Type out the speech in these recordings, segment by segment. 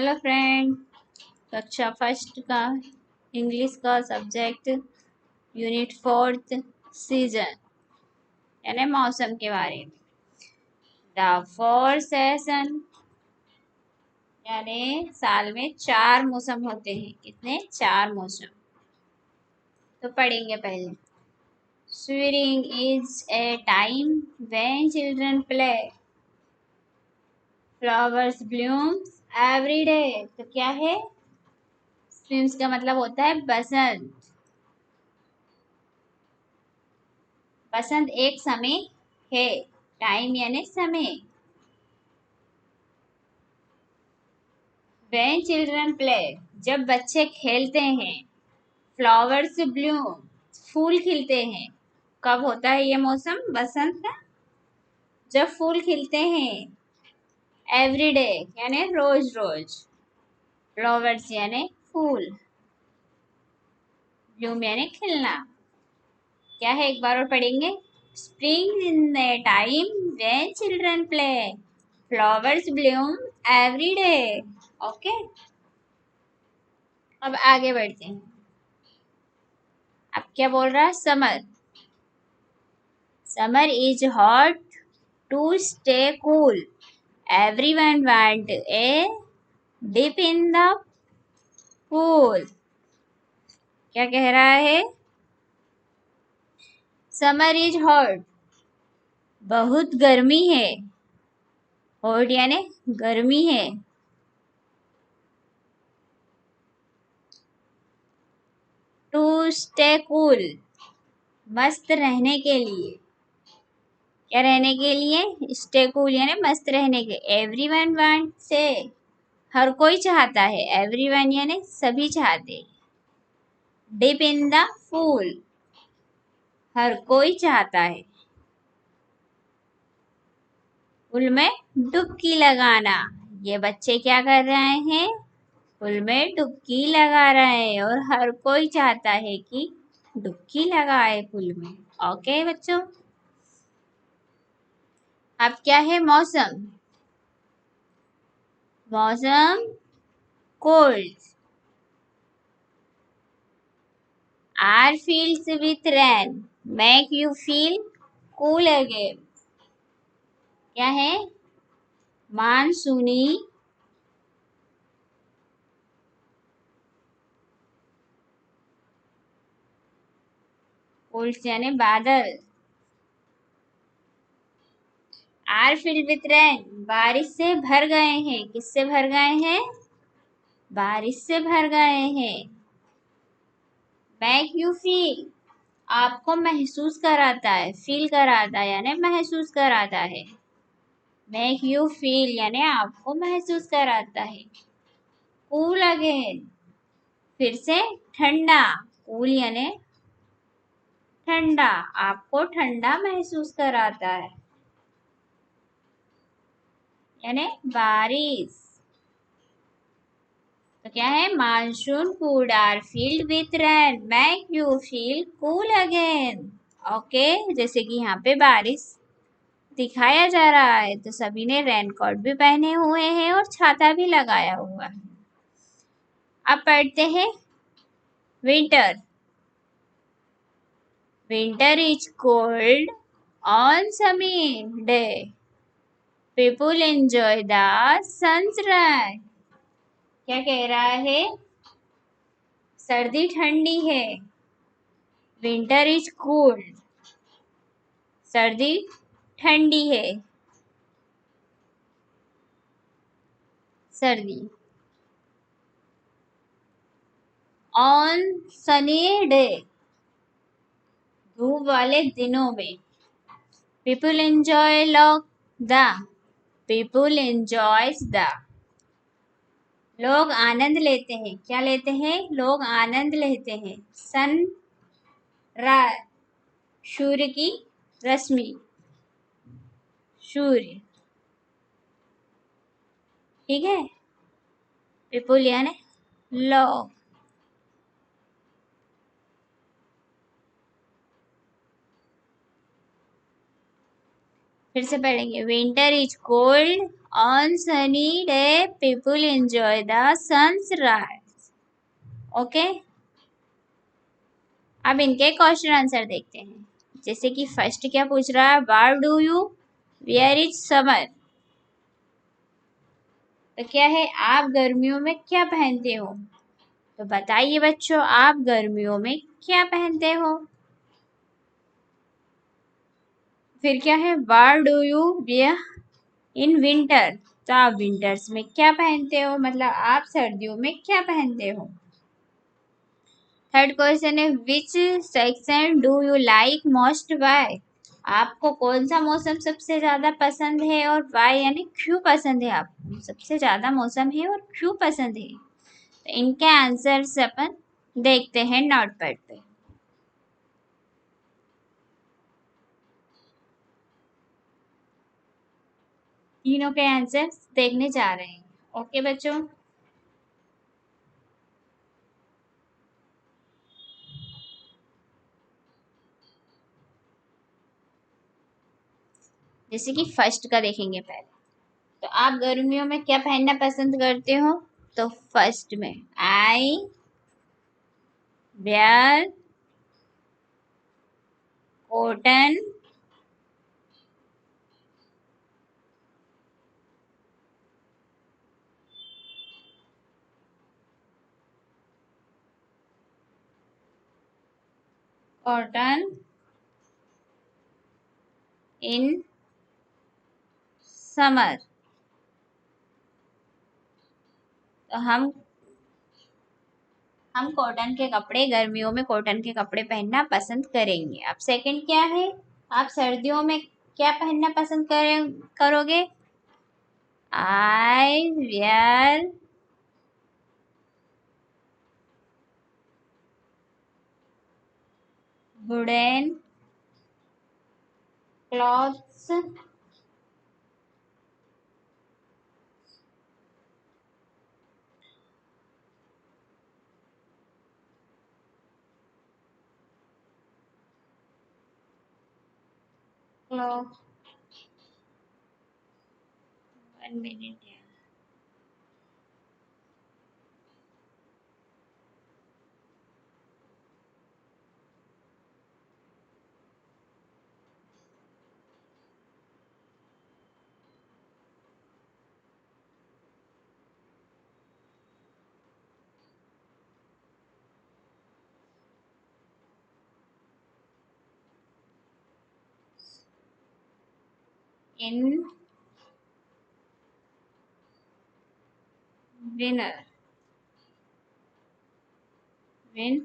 Hello friend, कक्षा first का English का सब्जेक्ट यूनिट 4 सीजन यानी मौसम के बारे में। द 4 सेशन यानी साल में 4 मौसम होते हैं। कितने? 4 मौसम। तो पढ़ेंगे पहले। Spring is a time when children play, flowers blooms every day. तो क्या है? स्प्रिंग का मतलब होता है बसंत। बसंत एक समय है, टाइम यानी समय। When children play, जब बच्चे खेलते हैं। फ्लावर्स ब्लूम, फूल खिलते हैं। कब होता है ये मौसम? बसंत का, जब फूल खिलते हैं। एवरी डे यानी रोज रोज। फ्लावर्स यानी फूल, ब्लूम यानी खिलना। क्या है? एक बार और पढ़ेंगे। Spring in the time when children play, flowers bloom every day. Okay, अब आगे बढ़ते हैं। अब क्या बोल रहा है? Summer. Summer is hot to stay cool, everyone want a dip in the pool. क्या कह रहा है? समर इज हॉट, बहुत गर्मी है। हॉट यानी गर्मी है। टू स्टे कूल, मस्त रहने के लिए। क्या रहने के लिए? स्टे कूल यानी मस्त रहने के। एवरीवन वांट से, हर कोई चाहता है। एवरीवन यानी सभी चाहते। डिप इन द पूल, हर कोई चाहता है। पूल में डुबकी लगाना। ये बच्चे क्या कर रहे हैं? पूल में डुबकी लगा रहे हैं और हर कोई चाहता है कि डुबकी लगाए पूल में। ओके बच्चों, अब क्या है? मौसम। मौसम cold. Are feels with rain make you feel cool again. क्या है? मानसूनी कोल्ड यानी बादल। आर फिल्ड विथ रेन, बारिश से भर गए हैं। किससे भर गए हैं? बारिश से भर गए हैं। मेक यू फील, आपको महसूस कराता है। फील कराता है यानी महसूस कराता है। मेक यू फील यानी आपको महसूस कराता है। कूल अगेन, फिर से ठंडा। कूल यानी ठंडा, आपको ठंडा महसूस कराता है यानी बारिश। तो क्या है? Monsoon cooled are field with rain make you feel cool again. Okay, जैसे कि यहाँ पे बारिश दिखाया जा रहा है तो सभी ने रेनकोट भी पहने हुए हैं और छाता भी लगाया हुआ है। अब पढ़ते हैं winter. Winter is cold on sunny day, people enjoy the sunrise. क्या कह रहा है? सर्दी ठंडी है। विंटर इज कोल्ड, सर्दी ठंडी है। सर्दी ऑन सनी डे, धूप वाले दिनों में। People enjoy lock the, people enjoys the, लोग आनंद लेते हैं। क्या लेते हैं? लोग आनंद लेते हैं। सन राइज, सूर्य की रश्मि, सूर्य। ठीक है, पीपुल यानी लोग। फिर से पढ़ेंगे। Winter is cold on sunny day people enjoy the sunrise. Okay, अब इनके क्वेश्चन आंसर देखते हैं। जैसे कि फर्स्ट क्या पूछ रहा है, what do you wear is summer. तो क्या है, आप गर्मियों में क्या पहनते हो। तो बताइए बच्चों, आप गर्मियों में क्या पहनते हो। फिर क्या है, what do you wear in winter. तो आप विंटर्स में क्या पहनते हो, मतलब आप सर्दियों में क्या पहनते हो। थर्ड क्वेश्चन है, which section do you like most by. आपको कौन सा मौसम सबसे ज्यादा पसंद है और वाई यानी क्यों पसंद है, आपको सबसे ज्यादा मौसम है और क्यों पसंद है। तो इनके आंसर्स अपन देखते हैं नोटपैड पे। तीनों के आंसर्स देखने जा रहे हैं। ओके बच्चों, जैसे कि फर्स्ट का देखेंगे पहले। तो आप गर्मियों में क्या पहनना पसंद करते हो। तो फर्स्ट में, I wear cotton cotton in summer. तो हम कॉटन के कपड़े, गर्मियों में कॉटन के कपड़े पहनना पसंद करेंगे। अब सेकंड क्या है, आप सर्दियों में क्या पहनना पसंद करोगे। I wear wooden clothes cloth 1 minute. In winner win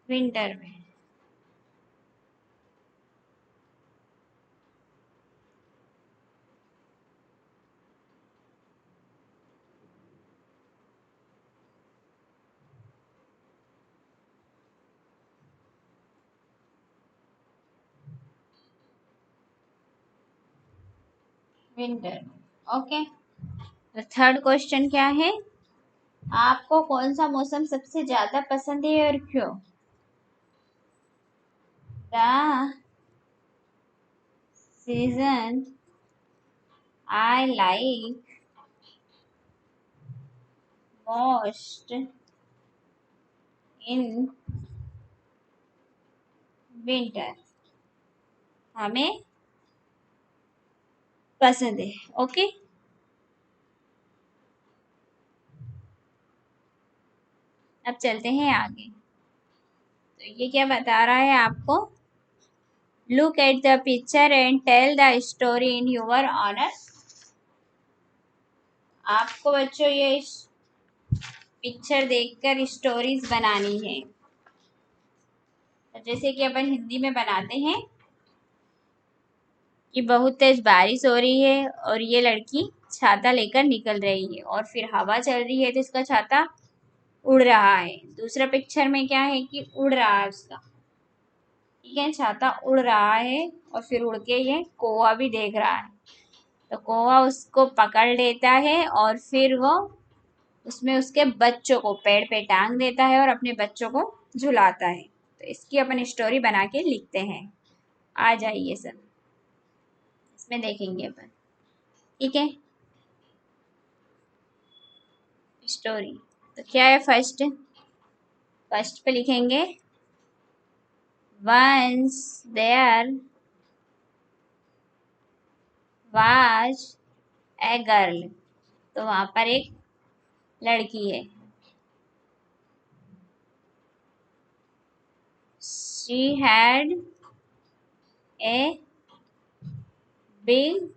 winter में। विंटर में। ओके, तो थर्ड क्वेश्चन क्या है, आपको कौन सा मौसम सबसे ज्यादा पसंद है और क्यों। The season I like most in winter. हमें पसंद है। ओके, अब चलते हैं आगे। तो ये क्या बता रहा है आपको, look at the picture and tell the story in your honour. आपको बच्चों ये पिक्चर देखकर स्टोरीज बनानी है। तो जैसे कि अपन हिंदी में बनाते हैं कि बहुत तेज बारिश हो रही है और ये लड़की छाता लेकर निकल रही है और फिर हवा चल रही है तो इसका छाता उड़ रहा है। दूसरा पिक्चर में क्या है कि उड़ रहा है उसका, ठीक है, छाता उड़ रहा है और फिर उड़ के ये कौवा भी देख रहा है। तो कौवा उसको पकड़ लेता है और फिर वो उसमें उसके बच्चों को पेड़ पे टांग देता है और अपने बच्चों को झुलाता है। तो इसकी अपन स्टोरी बना के लिखते हैं। आ जाइए सब। में देखेंगे अपन, ठीक है। स्टोरी तो क्या है, फर्स्ट पे लिखेंगे once there was a girl, तो वहां पर एक लड़की है। She had a big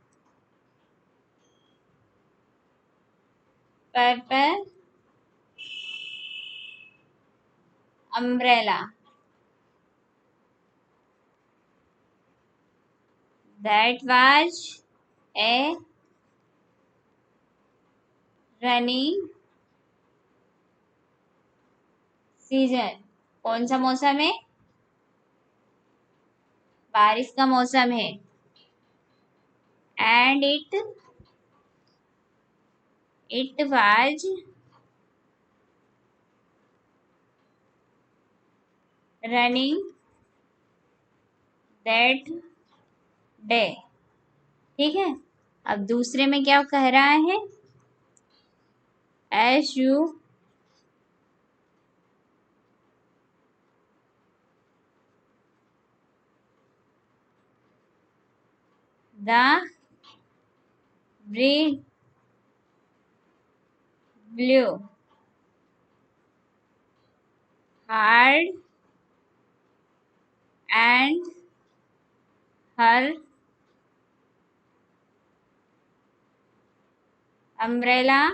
purple umbrella that was a rainy season। कौन सा मौसम है, बारिश का मौसम है। and it was running that day, ठीक है। अब दूसरे में क्या कह रहा है, as you the breeze blew hard and her umbrella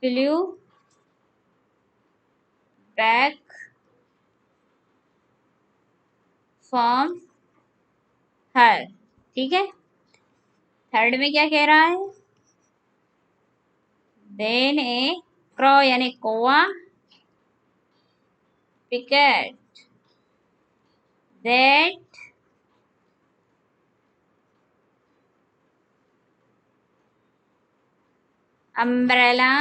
flew back from her, ठीक है। थर्ड में क्या कह रहा है, देन ए क्रॉ यानी कौवा picked that umbrella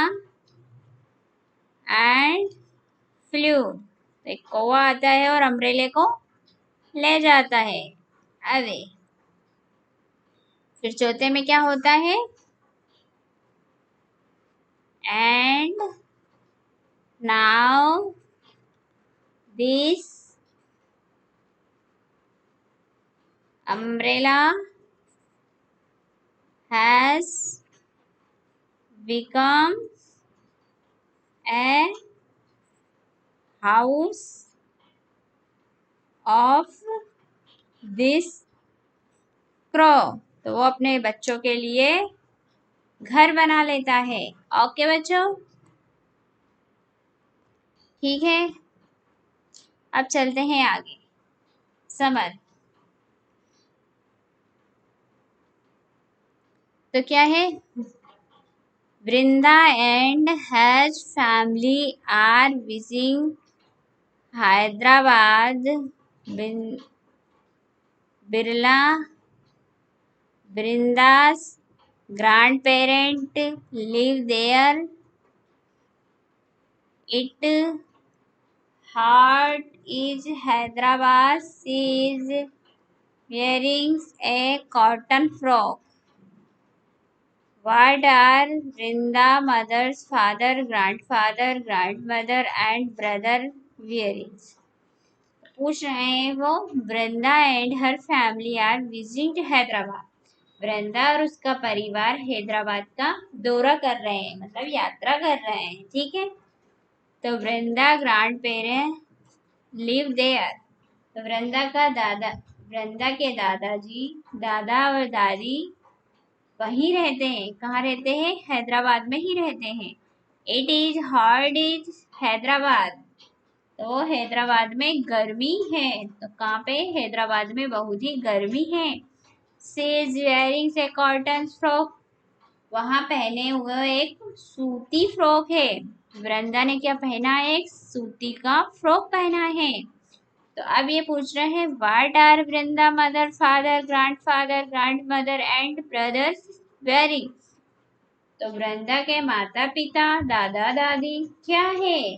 and flew, तो एक कौवा आता है और अम्ब्रेले को ले जाता है अवे। फिर चौथे में क्या होता है, and now this umbrella has become a house of this crow, तो वो अपने बच्चों के लिए घर बना लेता है। ओके बच्चों, ठीक है। अब चलते हैं आगे, समर। तो क्या है, Brinda and his family are visiting Hyderabad. बिरला Brinda's grandparents live there. It heart is Hyderabad. She is wearing a cotton frock. What are Brinda mother's father, grandfather, grandmother and brother wearing? पूछ रहे हैं वो, Vrinda and her family are visit Hyderabad. Vrinda और उसका परिवार हैदराबाद का दौरा कर रहे हैं, मतलब यात्रा कर रहे हैं, ठीक है। तो वृंदा ग्रैंड पेरेंट लिव देयर, तो वृंदा के दादाजी, दादा और दादी वहीं रहते हैं। कहाँ रहते हैं, हैदराबाद में ही रहते हैं। It is hot is Hyderabad, तो हैदराबाद में गर्मी है। तो कहाँ पे, हैदराबाद में बहुत ही गर्मी है। She is wearing A cotton frock, वहां पहने हुए एक सूती फ्रॉक है। वृंदा ने क्या पहना है, एक सूती का फ्रॉक पहना है। तो अब ये पूछ रहे हैं, what are Brinda mother father grandfather grandmother and brothers wearing, तो वृंदा के माता पिता दादा दादी क्या है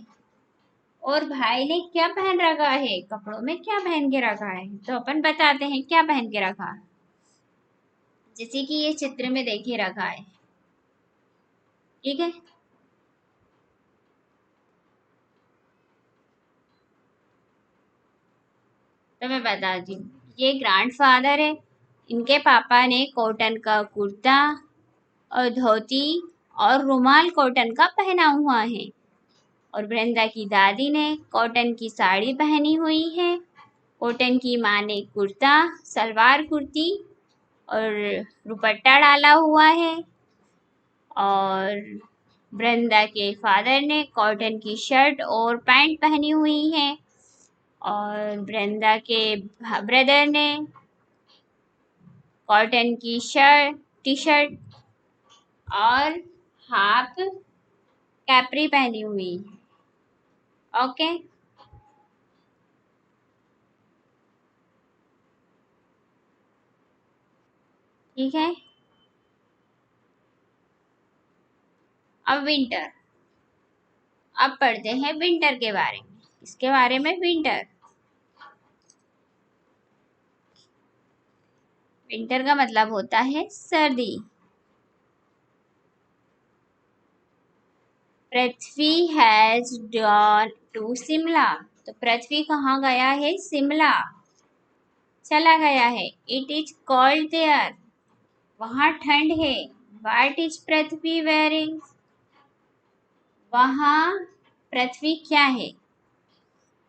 और भाई ने क्या पहन रखा है, कपड़ों में क्या पहन के रखा है। तो अपन बताते हैं क्या पहन के रखा है। जैसे कि ये चित्र में देखे रखा है, ठीक है। तो मैं बताती हूँ, ये ग्रैंडफादर है, इनके पापा ने कॉटन का कुर्ता और धोती और रुमाल कॉटन का पहना हुआ है, और वृंदा की दादी ने कॉटन की साड़ी पहनी हुई है। कॉटन की माँ ने कुर्ता, सलवार कुर्ती और दुपट्टा डाला हुआ है, और वृंदा के फादर ने कॉटन की शर्ट और पैंट पहनी हुई है, और वृंदा के ब्रदर ने कॉटन की टी शर्ट और हाफ कैप्री पहनी हुई है। ओके, ठीक है। अब विंटर, अब पढ़ते हैं विंटर के बारे में। इसके बारे में, विंटर, विंटर का मतलब होता है सर्दी। पृथ्वी हैज गॉन टू शिमला, तो पृथ्वी कहाँ गया है? शिमला चला गया है। इट इज कोल्ड देयर, वहाँ ठंड है। व्हाट इज पृथ्वी वेयरिंग, वहाँ पृथ्वी क्या है?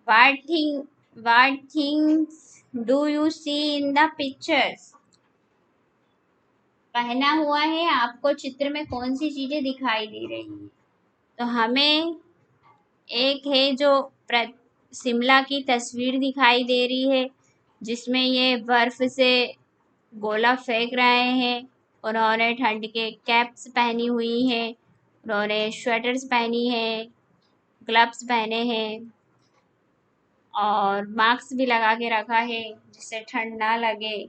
What things do you see in the pictures, पहना हुआ है आपको चित्र में कौन सी चीजें दिखाई दे रही है? तो हमें एक है जो शिमला की तस्वीर दिखाई दे रही है, जिसमें ये बर्फ से गोला फेंक रहे हैं। उन्होंने ठंड के कैप्स पहनी हुई हैं, उन्होंने स्वेटर्स पहनी है, ग्लव्स पहने हैं, और मास्क भी लगा के रखा है जिससे ठंड ना लगे,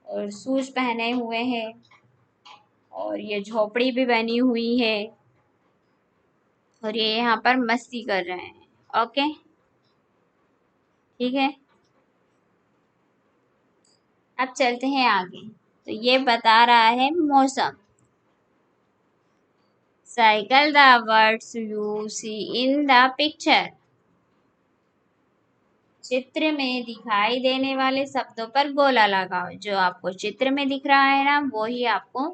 और शूज पहने हुए हैं, और ये झोपड़ी भी बनी हुई है, और ये यहाँ पर मस्ती कर रहे हैं। ओके, ठीक है। अब चलते हैं आगे। तो ये बता रहा है मौसम। Circle the words you see in the picture, चित्र में दिखाई देने वाले शब्दों पर गोला लगाओ। जो आपको चित्र में दिख रहा है ना, वो ही आपको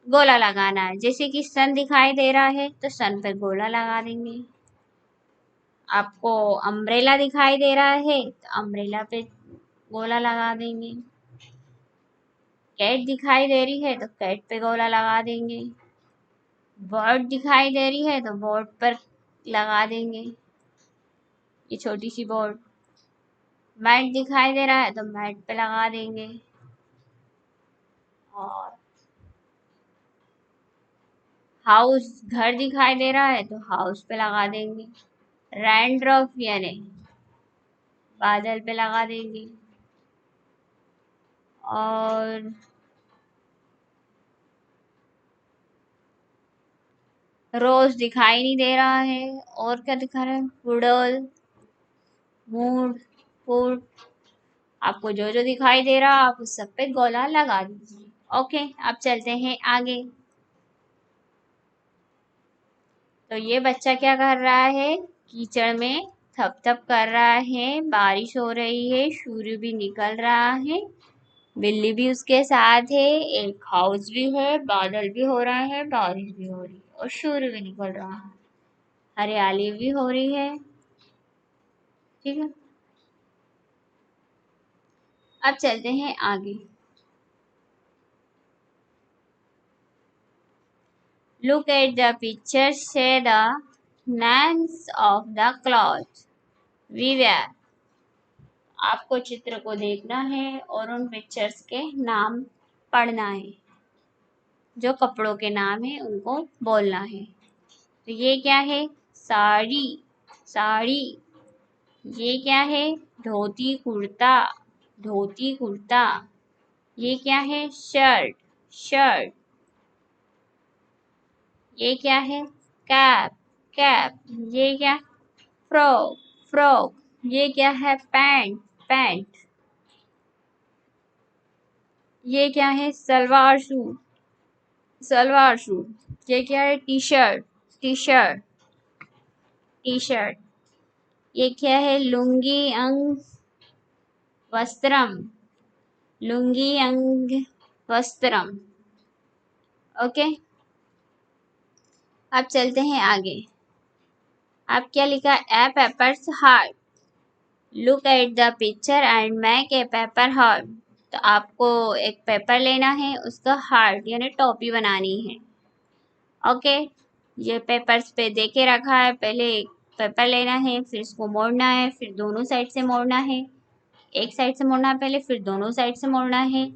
गोला लगाना है। जैसे कि सन दिखाई दे रहा है तो सन पे गोला लगा देंगे। आपको अम्ब्रेला दिखाई दे रहा है तो अम्ब्रेला पे गोला लगा देंगे। कैट दिखाई दे रही है तो कैट पे गोला लगा देंगे। बर्ड दिखाई दे रही है तो बर्ड पर लगा देंगे, ये छोटी सी बर्ड। मैट दिखाई दे रहा है तो मैट पे लगा देंगे, और हाउस, घर दिखाई दे रहा है तो हाउस पे लगा देंगे। रैनड्रॉफ यानी बादल पे लगा देंगे, और रोज दिखाई नहीं दे रहा है, और क्या दिखा रहा है? वुडल, मूड, फूड। आपको जो जो दिखाई दे रहा है आप उस सब पे गोला लगा दीजिए। ओके, अब चलते हैं आगे। तो ये बच्चा क्या कर रहा है? कीचड़ में थप थप कर रहा है, बारिश हो रही है, सूर्य भी निकल रहा है, बिल्ली भी उसके साथ है, एक हाउस भी है, बादल भी हो रहा है, बारिश भी हो रही है, और सूर्य भी निकल रहा है, हरियाली भी हो रही है, ठीक है। अब चलते हैं आगे। Look at the picture, say the names of the cloth we wear, आपको चित्र को देखना है और उन पिक्चर्स के नाम पढ़ना है, जो कपड़ों के नाम है उनको बोलना है। तो ये क्या है? साड़ी, साड़ी। ये क्या है? धोती कुर्ता, धोती कुर्ता। ये क्या है? Shirt, shirt. ये क्या है? Cap, cap. ये क्या? Frock, frock. ये क्या है? Pant, pant. ये क्या है? Salwar suit, salwar suit. ये क्या है? T shirt, T shirt, T shirt. ये क्या है? लुंगी अंग वस्त्रम, लुंगी अंग वस्त्रम। ओके, अब चलते हैं आगे। अब क्या लिखा? A papers heart, look at the picture and make a paper heart. तो आपको एक पेपर लेना है, उसका हार्ट यानी टोपी बनानी है। ओके, ये पेपर्स पे दे के रखा है। पहले एक पेपर लेना है, फिर इसको मोड़ना है, फिर दोनों साइड से मोड़ना है। एक साइड से मोड़ना है पहले, फिर दोनों साइड से मोड़ना है,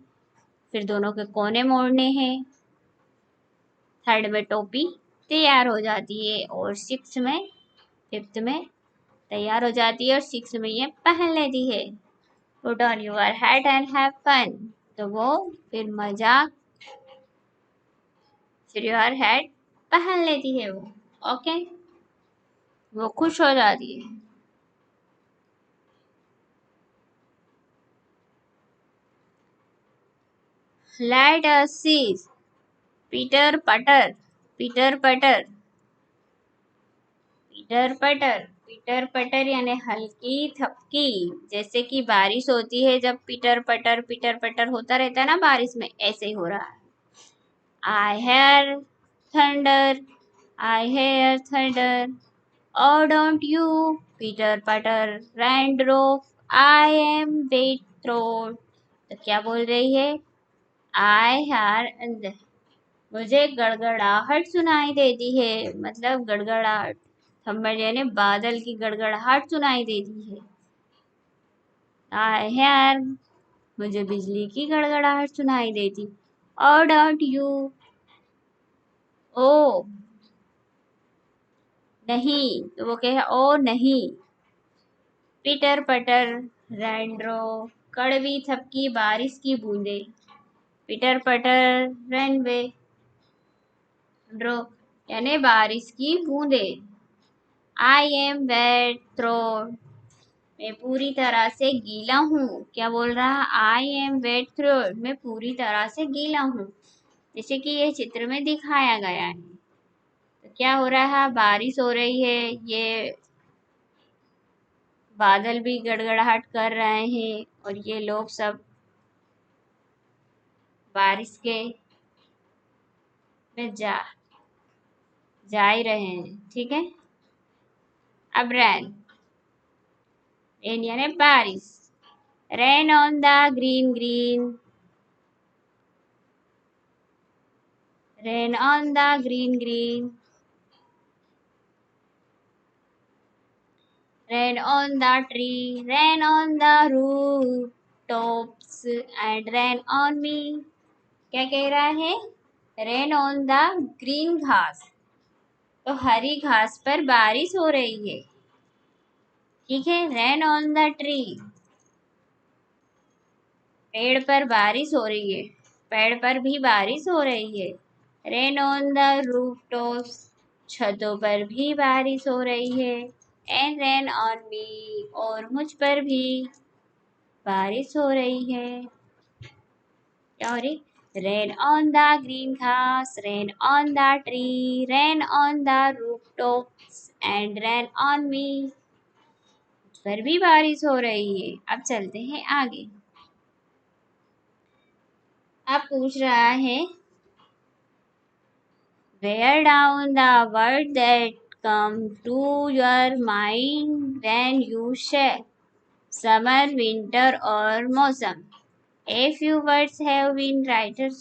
फिर दोनों के कोने मोड़ने हैं। थर्ड में टोपी तैयार हो जाती है, और सिक्स में, फिफ्थ में तैयार हो जाती है, और सिक्स में ये पहन लेती है। Put on your hat and have fun. तो वो फिर मजाक, फिर योर हैट पहन लेती है वो। ओके, वो खुश हो जाती है। लेट अस सी पीटर पटर, पीटर पटर, पीटर पटर, पीटर पटर यानी हल्की थपकी। जैसे कि बारिश होती है, जब पीटर पटर होता रहता है ना बारिश में, ऐसे हो रहा है। I hear thunder, I hear thunder, oh don't you pitter patter raindrops, I am bat throat. तो क्या बोल रही है? आई हेयर, मुझे गड़गड़ाहट सुनाई देती है, मतलब गड़गड़ाहट, थंबड़ यानी बादल की गड़गड़ाहट सुनाई देती है। आई हेयर, मुझे बिजली की गड़गड़ाहट सुनाई देती। और डोंट यू, ओ नहीं, तो वो कहे ओ नहीं। पीटर पटर रैंड्रो, कड़वी थपकी बारिश की बूंदे। पीटर पटर रनवे, ड्रो यानी बारिश की बूंदे। आई एम वेट थ्रो, मैं पूरी तरह से गीला हूँ। क्या बोल रहा? आई एम वेट थ्रो, मैं पूरी तरह से गीला हूँ, जैसे कि ये चित्र में दिखाया गया है। तो क्या हो रहा है? बारिश हो रही है, ये बादल भी गड़गड़ाहट कर रहे हैं, और ये लोग सब बारिश के में जा ही रहे हैं। ठीक है, अब रेन यानी बारिश। Rain on the green green, rain on the green green, rain on the tree, rain on the roof tops and rain on मी। क्या कह रहा है? रेन ऑन द ग्रीन घास, तो हरी घास पर बारिश हो रही है। ठीक है, रेन ऑन द ट्री, पेड़ पर बारिश हो रही है, पेड़ पर भी बारिश हो रही है। रेन ऑन द रूफटॉप्स, छतों पर भी बारिश हो रही है। एंड रेन ऑन मी, और मुझ पर भी बारिश हो रही है। क्या हो रही? रेन ऑन द ग्रीन घास, rain on the tree, rain on the rooftops and rain on me, मुझ पर भी बारिश हो रही है। अब चलते हैं आगे। अब पूछ रहा है, write down the word that come to your mind when you say summer, winter or मौसम। A few words have been writers।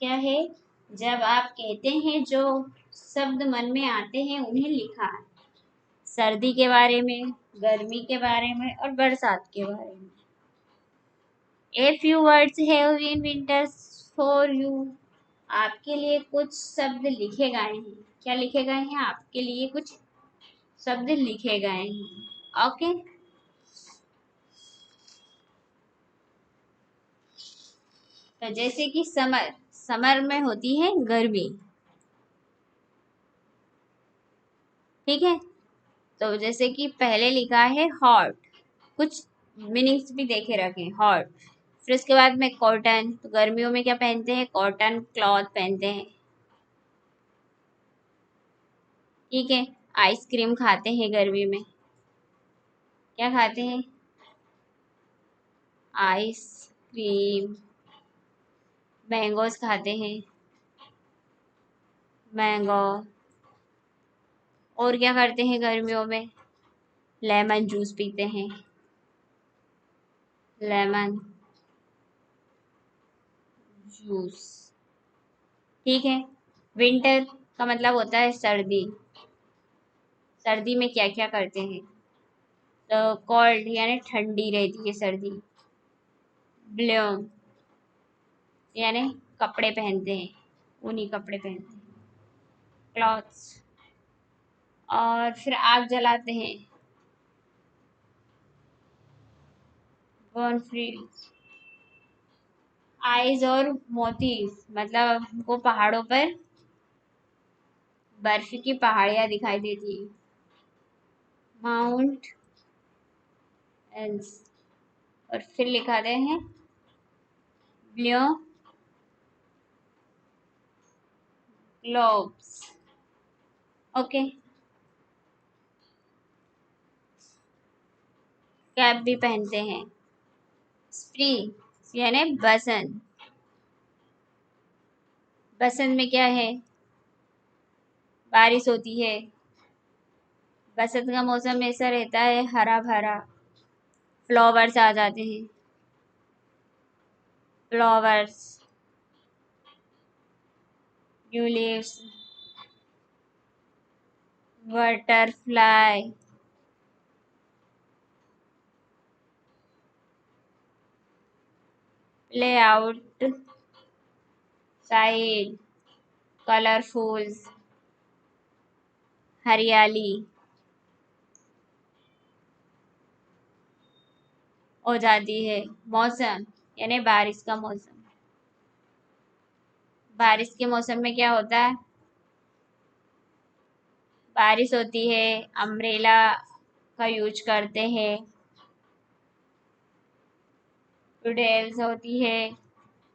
क्या है? जब आप कहते हैं जो शब्द मन में आते हैं उन्हें लिखा है। सर्दी के बारे में, गर्मी के बारे में और बरसात के बारे में। A few words have been written for you। आपके लिए कुछ शब्द लिखे गए हैं। क्या लिखे गए हैं? आपके लिए कुछ शब्द लिखे गए हैं। ओके, तो जैसे कि समर, समर में होती है गर्मी। ठीक है, तो जैसे कि पहले लिखा है हॉट, कुछ मीनिंग्स भी देखे रखे। हॉट फिर उसके बाद में कॉटन, तो गर्मियों में क्या पहनते हैं, कॉटन क्लॉथ पहनते हैं। ठीक है, आइसक्रीम खाते हैं गर्मी में, क्या खाते हैं, आइसक्रीम। मैंगोज खाते हैं, मैंगो। और क्या करते हैं गर्मियों में, लेमन जूस पीते हैं, लेमन जूस। ठीक है, विंटर का मतलब होता है सर्दी। सर्दी में क्या क्या करते हैं, तो कोल्ड यानी ठंडी रहती है सर्दी, ब्लूम यानी कपड़े पहनते हैं, ऊनी कपड़े पहनते हैं, क्लॉथ्स। और फिर आग जलाते हैं, बर्न फ्री। आइज और मोतीज मतलब वो पहाड़ों पर बर्फ की पहाड़ियां दिखाई देती है, माउंट एल्स। और फिर लिखाते हैं ब्लू ग्लोब्स। ओके, कैप भी पहनते हैं, स्प्रिंग यानी बसंत। बसंत में क्या है, बारिश होती है। बसंत का मौसम ऐसा रहता है हरा भरा, फ्लावर्स आ जाते हैं, flowers, new leaves, butterfly, play outside, colourfuls, हरियाली हो जाती है। मौसम यानी बारिश का मौसम। बारिश के मौसम में क्या होता है, बारिश होती है, अम्ब्रेला का यूज करते हैं, टुडेल्स होती है,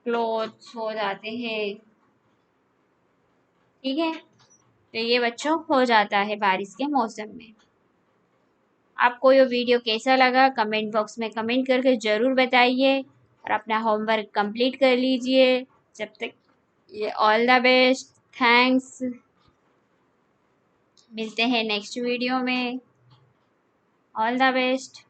क्लोथ्स हो जाते हैं। ठीक है, तो ये बच्चों हो जाता है बारिश के मौसम में। आपको ये वीडियो कैसा लगा कमेंट बॉक्स में कमेंट करके ज़रूर बताइए, और अपना होमवर्क कंप्लीट कर लीजिए। जब तक ये ऑल द बेस्ट, थैंक्स। मिलते हैं नेक्स्ट वीडियो में, ऑल द बेस्ट।